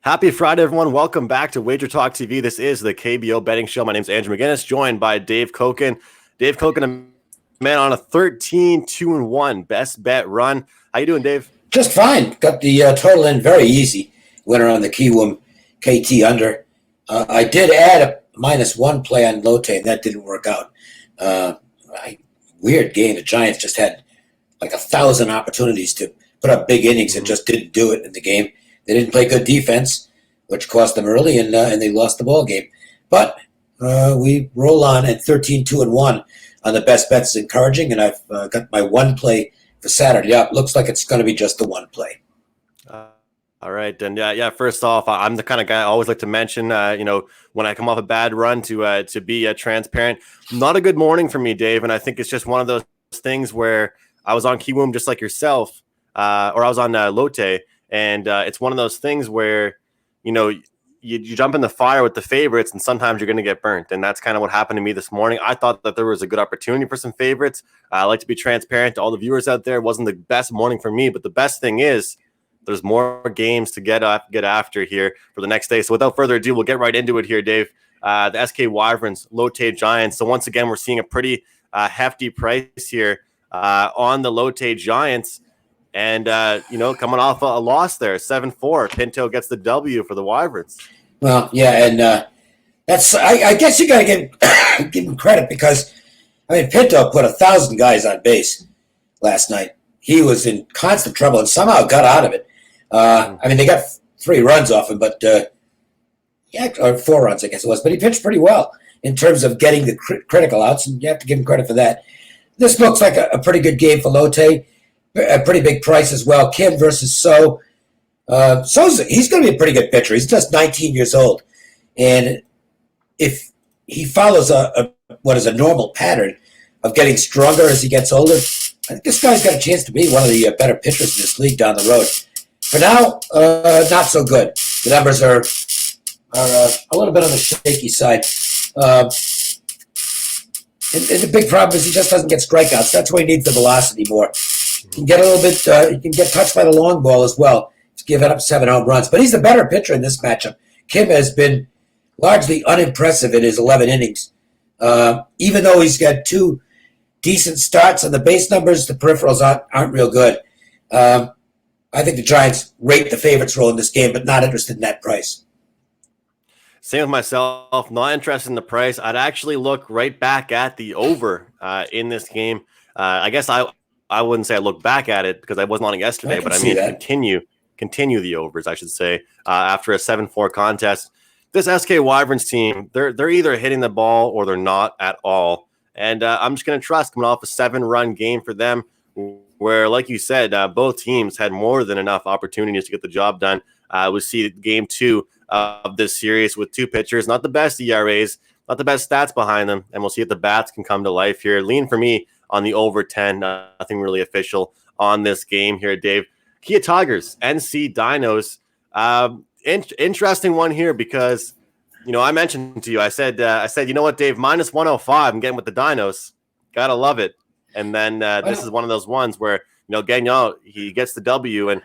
Happy Friday, everyone. Welcome back to WagerTalk TV. This is the KBO betting show. My name is Andrew McInnis, joined by Dave Cokin. Dave Cokin, a man on a 13-2-1 best bet run. How you doing, Dave? Just fine. Got the total in very easy. Winner on the Kiwoom KT under. I did add a -1 play on Lotte, and that didn't work out. Weird game. The Giants just had like 1,000 opportunities to put up big innings and just didn't do it in the game. They didn't play good defense, which cost them early, and they lost the ball game. But we roll on at 13-2-1 on the best bets. Is encouraging, and I've got my one play for Saturday up. Looks like it's going to be just the one play. All right, and yeah. First off, I'm the kind of guy I always like to mention. When I come off a bad run, to be transparent. Not a good morning for me, Dave, and I think it's just one of those things where I was on Kiwoom just like yourself, or I was on Lotte. And it's one of those things where, you jump in the fire with the favorites and sometimes you're going to get burnt. And that's kind of what happened to me this morning. I thought that there was a good opportunity for some favorites. I like to be transparent to all the viewers out there. It wasn't the best morning for me, but the best thing is there's more games to get after here for the next day. So without further ado, we'll get right into it here, Dave. The SK Wyverns, Lotte Giants. So once again, we're seeing a pretty hefty price here on the Lotte Giants. And, coming off a loss there, 7-4. Pinto gets the W for the Wyverns. Well, yeah, and that's I guess you got to give him credit because, Pinto put 1,000 guys on base last night. He was in constant trouble and somehow got out of it. They got 3 runs off him, but or 4 runs, I guess it was. But he pitched pretty well in terms of getting the critical outs, and you have to give him credit for that. This looks like a pretty good game for Lotte. A pretty big price as well. Kim versus So. He's going to be a pretty good pitcher. He's just 19 years old. And if he follows what is a normal pattern of getting stronger as he gets older, I think this guy's got a chance to be one of the better pitchers in this league down the road. For now, not so good. The numbers are a little bit on the shaky side. And the big problem is he just doesn't get strikeouts. That's why he needs the velocity more. He can get a little bit. He can get touched by the long ball as well. He's given up 7 home runs, but he's the better pitcher in this matchup. Kim has been largely unimpressive in his 11 innings. Even though he's got 2 decent starts on the base numbers, the peripherals aren't real good. I think the Giants rate the favorites role in this game, but not interested in that price. Same with myself. Not interested in the price. I'd actually look right back at the over in this game. I guess I wouldn't say I look back at it because I wasn't on it yesterday, but continue the overs, I should say, after a 7-4 contest. This SK Wyverns team, they're either hitting the ball or they're not at all. And I'm just going to trust coming off a 7-run game for them where, like you said, both teams had more than enough opportunities to get the job done. We see game 2 of this series with 2 pitchers, not the best ERAs, not the best stats behind them, and we'll see if the bats can come to life here. Lean for me on the over 10, nothing really official on this game here, Dave. Kia Tigers, NC Dinos. Interesting one here because, I mentioned to you, I said, you know what, Dave, -105, I'm getting with the Dinos. Gotta love it. And then this is one of those ones where, Gagnon, he gets the W. And,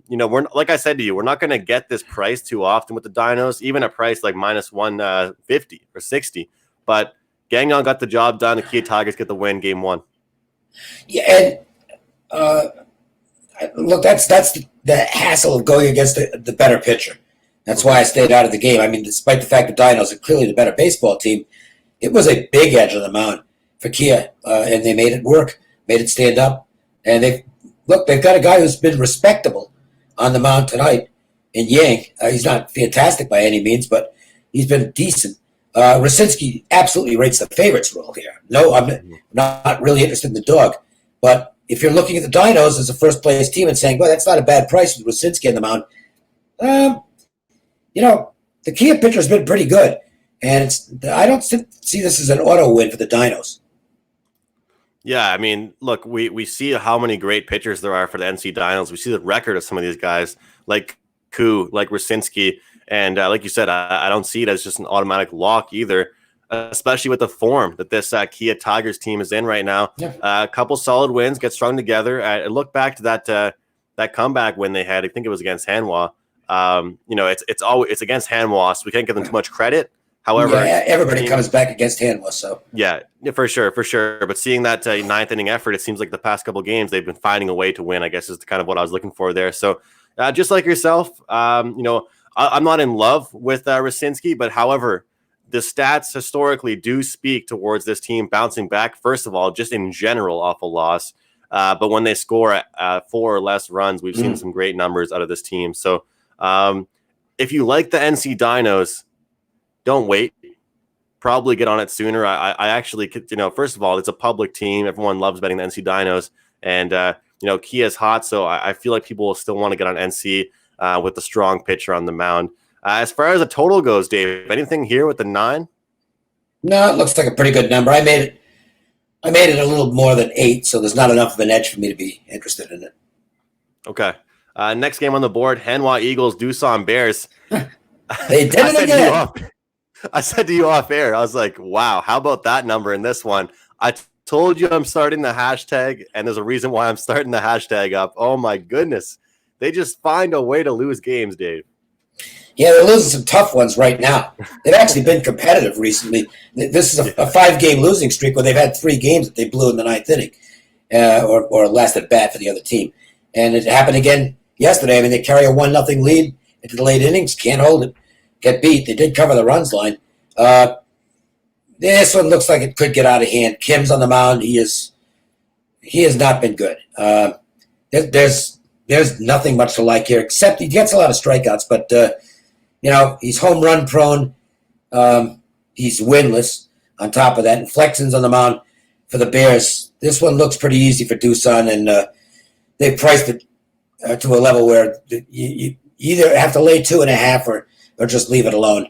we're like I said to you, we're not going to get this price too often with the Dinos, even a price like -150 or 60. But Gagnon got the job done. The Kia Tigers get the win, game 1. Yeah, and look, that's the hassle of going against the better pitcher. That's why I stayed out of the game. Despite the fact that Dinos are clearly the better baseball team, it was a big edge on the mound for Kia, and they made it work, made it stand up. And they've got a guy who's been respectable on the mound tonight in Yang. He's not fantastic by any means, but he's been decent. Raczynski absolutely rates the favorites role here. No, I'm not really interested in the dog. But if you're looking at the Dinos as a first-place team and saying, well, that's not a bad price with Raczynski on the mound, the Kia pitcher's been pretty good. And I don't see this as an auto win for the Dinos. Yeah, look, we see how many great pitchers there are for the NC Dinos. We see the record of some of these guys, like Koo, like Raczynski. And like you said, I don't see it as just an automatic lock either, especially with the form that this Kia Tigers team is in right now. Yeah. A couple solid wins, get strung together. I look back to that comeback win they had. I think it was against Hanwha. It's against Hanwha, so we can't give them too much credit. However, everybody comes back against Hanwha, so yeah, for sure. But seeing that ninth inning effort, it seems like the past couple games they've been finding a way to win. I guess is kind of what I was looking for there. So, just like yourself, I'm not in love with Rasinski, but however, the stats historically do speak towards this team bouncing back. First of all, just in general, off a loss, but when they score 4 or less runs, we've seen some great numbers out of this team. So, if you like the NC Dinos, don't wait. Probably get on it sooner. I actually, first of all, it's a public team. Everyone loves betting the NC Dinos, and Kia's hot, so I feel like people will still want to get on NC with the strong pitcher on the mound. As far as the total goes, Dave, anything here with the 9? No, it looks like a pretty good number. I made it a little more than 8, so there's not enough of an edge for me to be interested in it. Okay. Next game on the board: Hanwha Eagles, Doosan Bears. They did it again. I said to you off air, I was like, wow, how about that number in this one? I told you I'm starting the hashtag, and there's a reason why I'm starting the hashtag up. Oh, my goodness. They just find a way to lose games, Dave. Yeah, they're losing some tough ones right now. They've actually been competitive recently. This is a 5-game losing streak where they've had 3 games that they blew in the 9th inning or last at bat for the other team. And it happened again yesterday. I mean, they carry a 1-0 lead into the late innings, can't hold it. Get beat. They did cover the runs line. This one looks like it could get out of hand. Kim's on the mound. He has not been good. There's nothing much to like here, except he gets a lot of strikeouts. But he's home run prone. He's winless. On top of that, and Flexen's on the mound for the Bears. This one looks pretty easy for Doosan, and they priced it to a level where you either have to lay 2.5 or just leave it alone.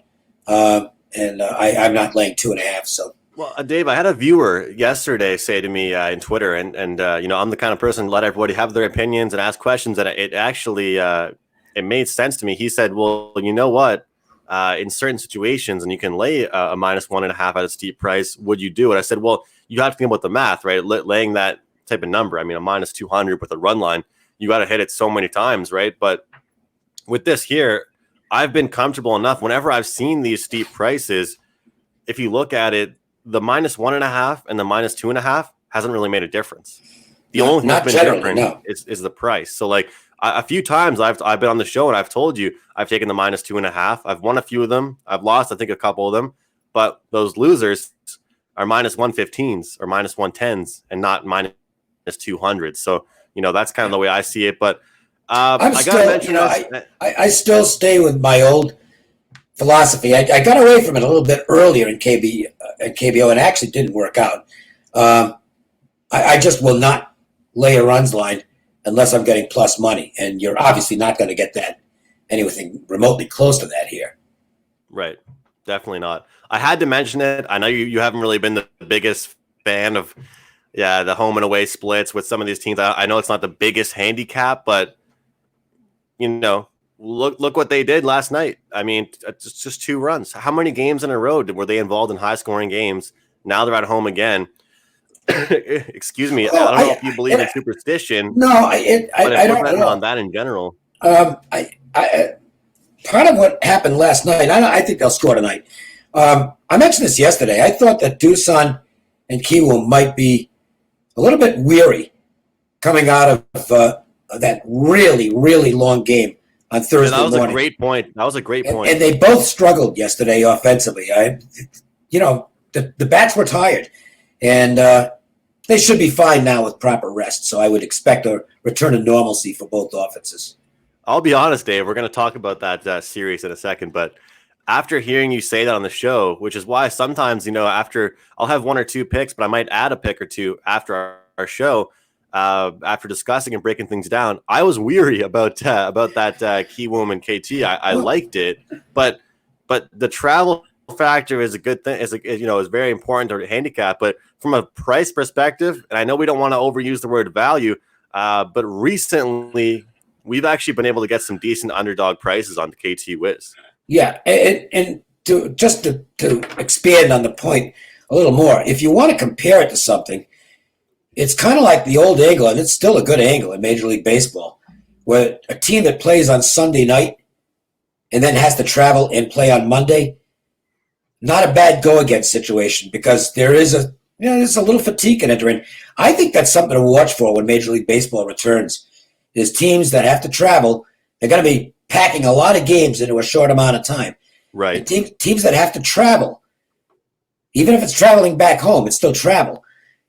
I'm not laying 2.5. So, well, Dave, I had a viewer yesterday say to me in Twitter, and I'm the kind of person to let everybody have their opinions and ask questions. And it actually it made sense to me. He said, "Well, you know what? In certain situations, and you can lay a -1.5 at a steep price. Would you do it?" I said, "Well, you have to think about the math, right? Laying that type of number. I mean, a -200 with a run line, you got to hit it so many times, right? But with this here." I've been comfortable enough whenever I've seen these steep prices. If you look at it, the -1.5 and the -2.5 hasn't really made a difference. The only thing that's been different is the price. So, like a few times I've been on the show and I've told you I've taken the -2.5. I've won a few of them. I've lost, I think, a couple of them. But those losers are -115s or -110s and not -200. So, that's kind of the way I see it. But I still stay with my old philosophy. I got away from it a little bit earlier in KBO, and actually didn't work out. I just will not lay a runs line unless I'm getting plus money, and you're obviously not going to get that anything remotely close to that here. Right, definitely not. I had to mention it. I know you haven't really been the biggest fan of the home and away splits with some of these teams. I know it's not the biggest handicap, but look what they did last night. I mean, it's just 2 runs. How many games in a row were they involved in high-scoring games? Now they're at home again. Excuse me. Well, I don't know if you believe in superstition. No, I don't know. On that in general. Part of what happened last night, I think they'll score tonight. I mentioned this yesterday. I thought that Doosan and Kiwoom might be a little bit weary coming out of that really, really long game on Thursday morning. That was a great point. And they both struggled yesterday offensively. The bats were tired, and they should be fine now with proper rest. So I would expect a return to normalcy for both offenses. I'll be honest, Dave. We're going to talk about that series in a second, but after hearing you say that on the show, which is why sometimes, after I'll have 1 or 2 picks, but I might add a pick or 2 after our show. After discussing and breaking things down, I was weary about that Kiwoom and KT. I liked it, but the travel factor is a good thing. Is very important to handicap. But from a price perspective, and I know we don't want to overuse the word value, but recently we've actually been able to get some decent underdog prices on the KT Wiz. Yeah, and to expand on the point a little more, if you want to compare it to something. It's kind of like the old angle, and it's still a good angle in Major League Baseball, where a team that plays on Sunday night and then has to travel and play on Monday, not a bad go-against situation because there's a little fatigue in it. I think that's something to watch for when Major League Baseball returns. There's teams that have to travel. They're going to be packing a lot of games into a short amount of time. Right. Teams that have to travel, even if it's traveling back home, it's still travel.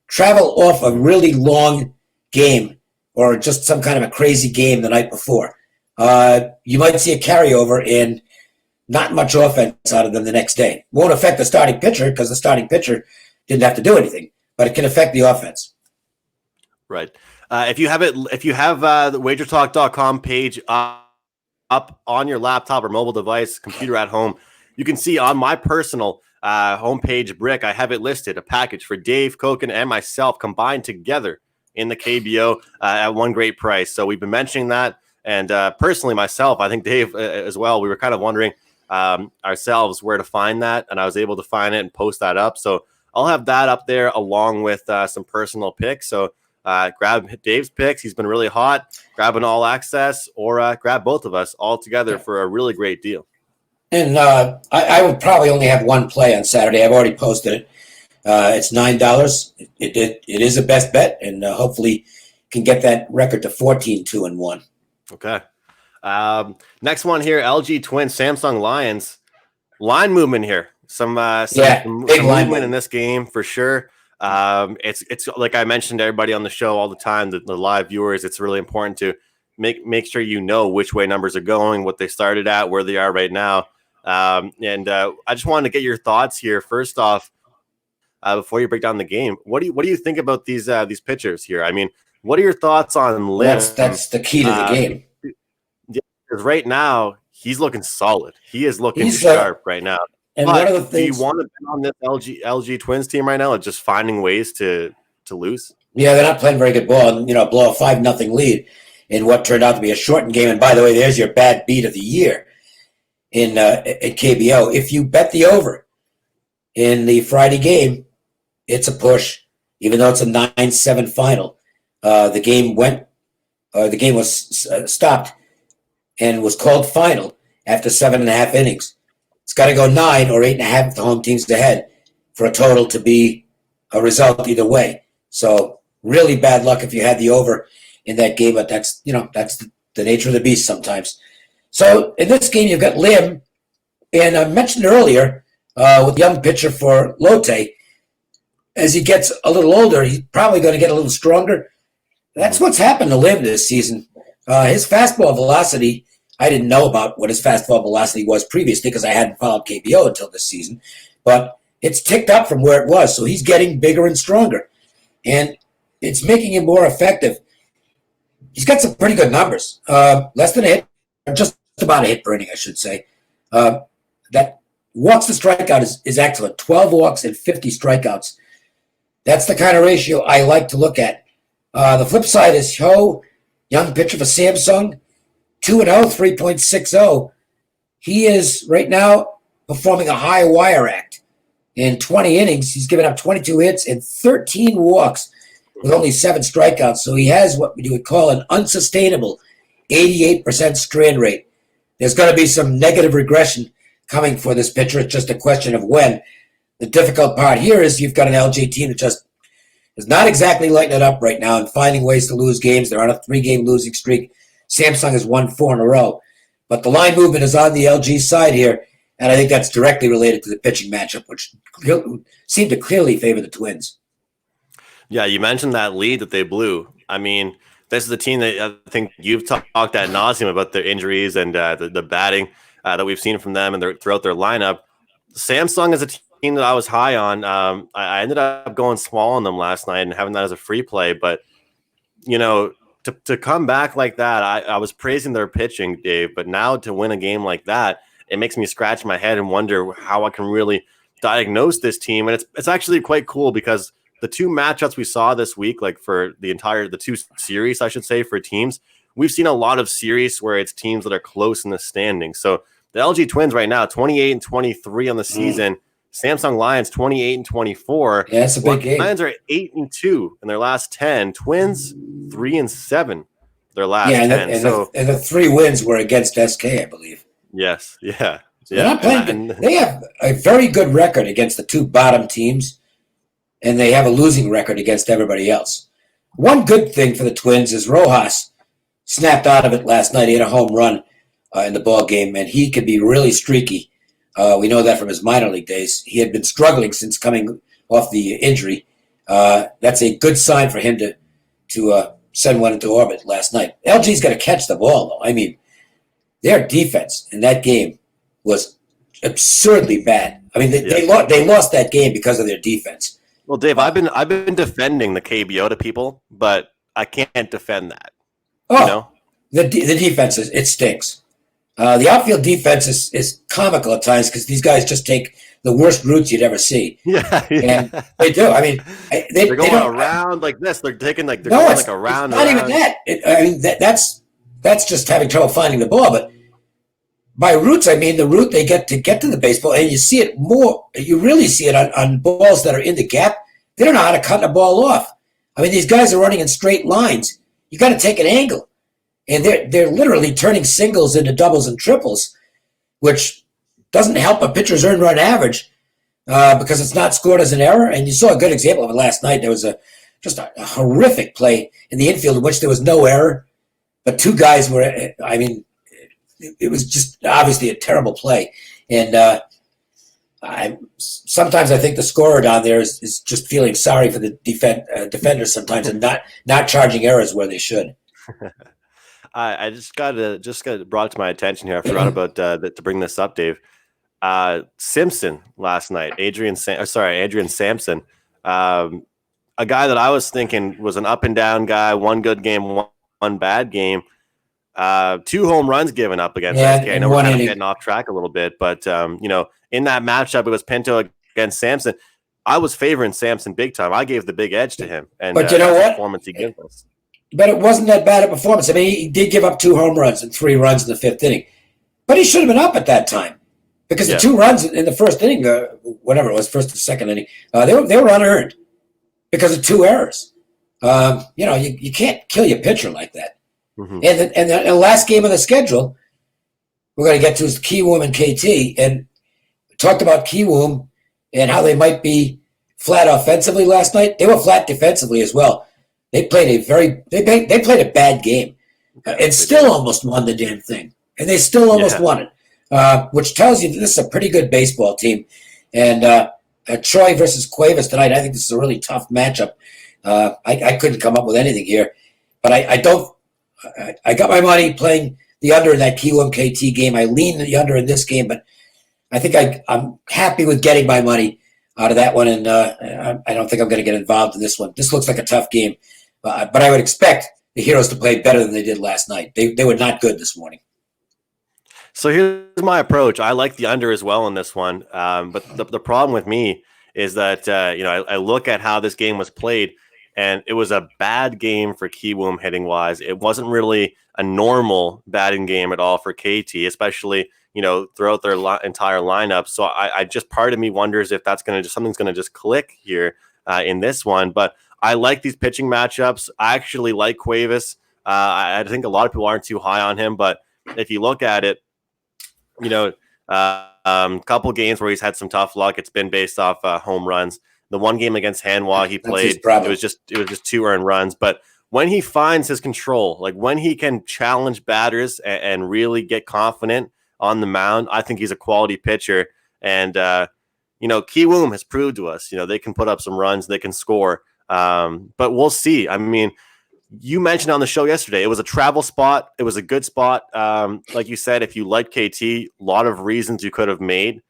Travel off a really long game or just some kind of a crazy game the night before. You might see a carryover and not much offense out of them the next day. Won't affect the starting pitcher because the starting pitcher didn't have to do anything, but it can affect the offense. Right. If you have the WagerTalk.com page up on your laptop or mobile device, computer at home, you can see on my personal homepage brick, I have it listed, a package for Dave, Cokin, and myself combined together in the KBO at one great price. So we've been mentioning that. And personally, myself, I think Dave as well, we were kind of wondering ourselves where to find that. And I was able to find it and post that up. So I'll have that up there along with some personal picks. So grab Dave's picks. He's been really hot. Grab an all access or grab both of us all together for a really great deal. And I would probably only have one play on Saturday. I've already posted it. It's $9. It is a best bet, and hopefully can get that record to 14-2-1. Okay. Next one here, LG Twins, Samsung Lions. Line movement here. Some big movement in this game for sure. It's like I mentioned to everybody on the show all the time, the live viewers, it's really important to make sure you know which way numbers are going, what they started at, where they are right now. I just wanted to get your thoughts here. First off, before you break down the game, what do you think about these pitchers here? I mean, what are your thoughts on Lim? That's the key to the game. Because right now he's looking solid. He is looking sharp right now. And but one of the things, do you want to bet on this LG Twins team right now, just finding ways to lose? Yeah, they're not playing very good ball, and blow a 5-0 lead in what turned out to be a shortened game. And by the way, there's your bad beat of the year in KBO. If you bet the over in the Friday game, it's a push, even though it's a 9-7 final. The game was stopped and was called final after 7.5 innings. It's got to go 9 or 8.5 if the home team's ahead for a total to be a result either way. So really bad luck if you had the over in that game, but that's the nature of the beast sometimes. So in this game, you've got Lim, and I mentioned earlier with the young pitcher for Lotte, as he gets a little older, he's probably going to get a little stronger. That's what's happened to Lim this season. His fastball velocity, I didn't know about what his fastball velocity was previously because I hadn't followed KBO until this season, but it's ticked up from where it was. So he's getting bigger and stronger, and it's making him more effective. He's got some pretty good numbers. Less than a hit, just about a hit per inning, I should say. That walks to strikeout is excellent. 12 walks and 50 strikeouts. That's the kind of ratio I like to look at. The flip side is Ho, young pitcher for Samsung, 2-0, 3.60. He is right now performing a high wire act. In 20 innings, he's given up 22 hits and 13 walks with only 7 strikeouts. So he has what you would call an unsustainable 88% strand rate. There's going to be some negative regression coming for this pitcher. It's just a question of when. The difficult part here is you've got an LG team that just is not exactly lighting it up right now and finding ways to lose games. They're on a 3-game losing streak. Samsung has won 4 in a row. But the line movement is on the LG side here, and I think that's directly related to the pitching matchup, which seemed to clearly favor the Twins. Yeah, you mentioned that lead that they blew. I mean, this is the team that I think you've talked ad nauseum about their injuries and the batting that we've seen from them and throughout their lineup. Samsung is a team that I was high on. I ended up going small on them last night and having that as a free play. But, to come back like that, I was praising their pitching, Dave. But now to win a game like that, it makes me scratch my head and wonder how I can really diagnose this team. And it's actually quite cool because the 2 matchups we saw this week, like for the 2 series, I should say, for teams, we've seen a lot of series where it's teams that are close in the standings. So the LG Twins right now, 28-23 on the season. Samsung Lions, 28-24. Yeah, that's a big game. Lions are 8-2 in their last 10. Twins, 3-7 their last 10. And the 3 wins were against SK, I believe. Yes. Yeah. So they're not playing. They have a very good record against the two bottom teams, and they have a losing record against everybody else. One good thing for the Twins is Rojas snapped out of it last night. He had a home run in the ball game, and he could be really streaky. We know that from his minor league days. He had been struggling since coming off the injury. That's a good sign for him to send one into orbit last night. LG's got to catch the ball, though. I mean, their defense in that game was absurdly bad. I mean, they lost that game because of their defense. Well, Dave, I've been defending the KBO to people, but I can't defend that. Oh, you know? the defense it stinks. The outfield defense is comical at times because these guys just take the worst routes you'd ever see. Yeah. And they do. I mean, they're going around like this. They're taking they're going like around. It's not even that. I mean, that's just having trouble finding the ball. But by routes, I mean the route they get to the baseball, and you see it more. You really see it on balls that are in the gap. They don't know how to cut a ball off. I mean, these guys are running in straight lines. You got to take an angle, and they're literally turning singles into doubles and triples, which doesn't help a pitcher's earned run average because it's not scored as an error. And you saw a good example of it last night. There was just a horrific play in the infield in which there was no error, but two guys were. I mean, it was just obviously a terrible play, and sometimes I think the scorer down there is just feeling sorry for the defenders sometimes and not charging errors where they should. I just got brought to my attention here. I forgot about to bring this up, Dave. Simpson last night, Adrian Sampson, a guy that I was thinking was an up and down guy, one good game, one bad game. 2 home runs given up against SK. I know we're kind of getting off track a little bit, but in that matchup, it was Pinto against Sampson. I was favoring Sampson big time. I gave the big edge to him, and but you know what? Performance he gave us. But it wasn't that bad a performance. I mean, he did give up 2 home runs and 3 runs in the 5th inning, but he should have been up at that time because the 2 runs in the first inning, whatever it was, first or second inning, they were unearned because of 2 errors. You can't kill your pitcher like that. Mm-hmm. And the last game of the schedule we're going to get to is Kiwoom and KT, and we talked about Kiwoom and how they might be flat offensively last night. They were flat defensively as well. They played a bad game and still almost won the damn thing, and they still almost won it, which tells you that this is a pretty good baseball team. And Troy versus Cuevas tonight, I think this is a really tough matchup. I couldn't come up with anything here, but I got my money playing the under in that Kiwoom KT game. I lean the under in this game, but I think I'm happy with getting my money out of that one, and I don't think I'm going to get involved in this one. This looks like a tough game, but I would expect the Heroes to play better than they did last night. They were not good this morning. So here's my approach. I like the under as well in this one, but the problem with me is that I look at how this game was played, and it was a bad game for Kiwoom hitting wise. It wasn't really a normal batting game at all for KT, especially throughout their entire lineup. So I just, part of me wonders if something's going to just click here in this one. But I like these pitching matchups. I actually like Cuevas. I think a lot of people aren't too high on him, but if you look at it, couple games where he's had some tough luck. It's been based off home runs. The one game against Hanwha he played, it was just 2 earned runs. But when he finds his control, like when he can challenge batters and really get confident on the mound, I think he's a quality pitcher. And Kiwoom has proved to us, they can put up some runs, they can score. But we'll see. I mean, you mentioned on the show yesterday, it was a travel spot. It was a good spot. Like you said, if you like KT, a lot of reasons you could have made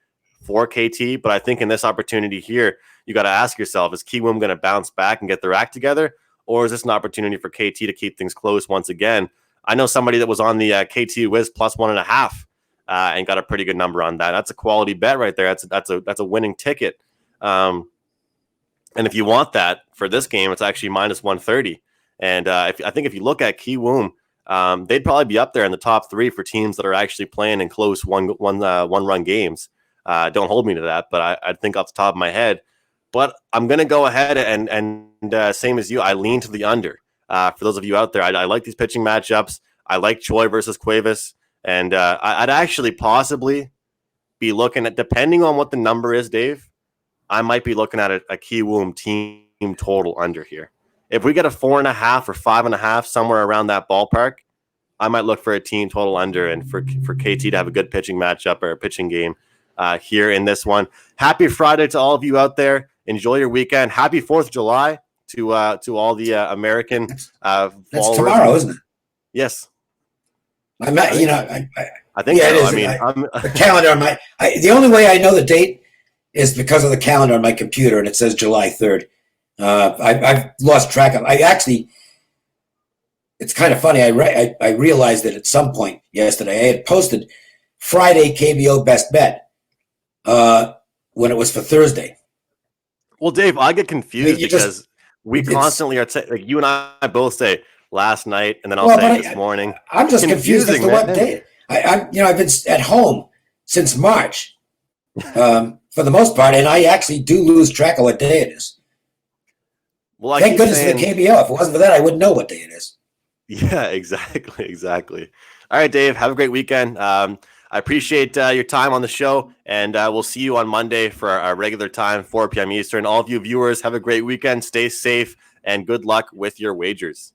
for KT. But I think in this opportunity here, you got to ask yourself, is Kiwoom going to bounce back and get their act together? Or is this an opportunity for KT to keep things close once again? I know somebody that was on the KT Wiz plus 1.5 and got a pretty good number on that. That's a quality bet right there. That's a winning ticket. And if you want that for this game, it's actually minus 130. And I think if you look at Kiwoom, they'd probably be up there in the top 3 for teams that are actually playing in close one-run games. Don't hold me to that, but I think off the top of my head. But I'm going to go ahead and same as you, I lean to the under. For those of you out there, I like these pitching matchups. I like Choi versus Cuevas. And I'd actually possibly be looking at, depending on what the number is, Dave, I might be looking at a Kiwoom team total under here. If we get a 4.5 or 5.5, somewhere around that ballpark, I might look for a team total under and for KT to have a good pitching matchup or a pitching game here in this one. Happy Friday to all of you out there. Enjoy your weekend. Happy 4th of July to all the American That's followers. tomorrow, isn't it? Yes. I think so. Yeah, it is. I mean, the calendar on the only way I know the date is because of the calendar on my computer, and it says July 3rd. I've lost track of. It's kind of funny. I realized that at some point yesterday I had posted Friday KBO best bet when it was for Thursday. Well, Dave, I get confused because we constantly are like you and I both say last night, and then I'll say this morning. I'm just confused as to what day. I've been at home since March for the most part, and I actually do lose track of what day it is. Well, thank goodness for the KBO. If it wasn't for that, I wouldn't know what day it is. Yeah, exactly. All right, Dave, have a great weekend. I appreciate your time on the show, and we'll see you on Monday for our regular time, 4 p.m. Eastern. All of you viewers, have a great weekend. Stay safe, and good luck with your wagers.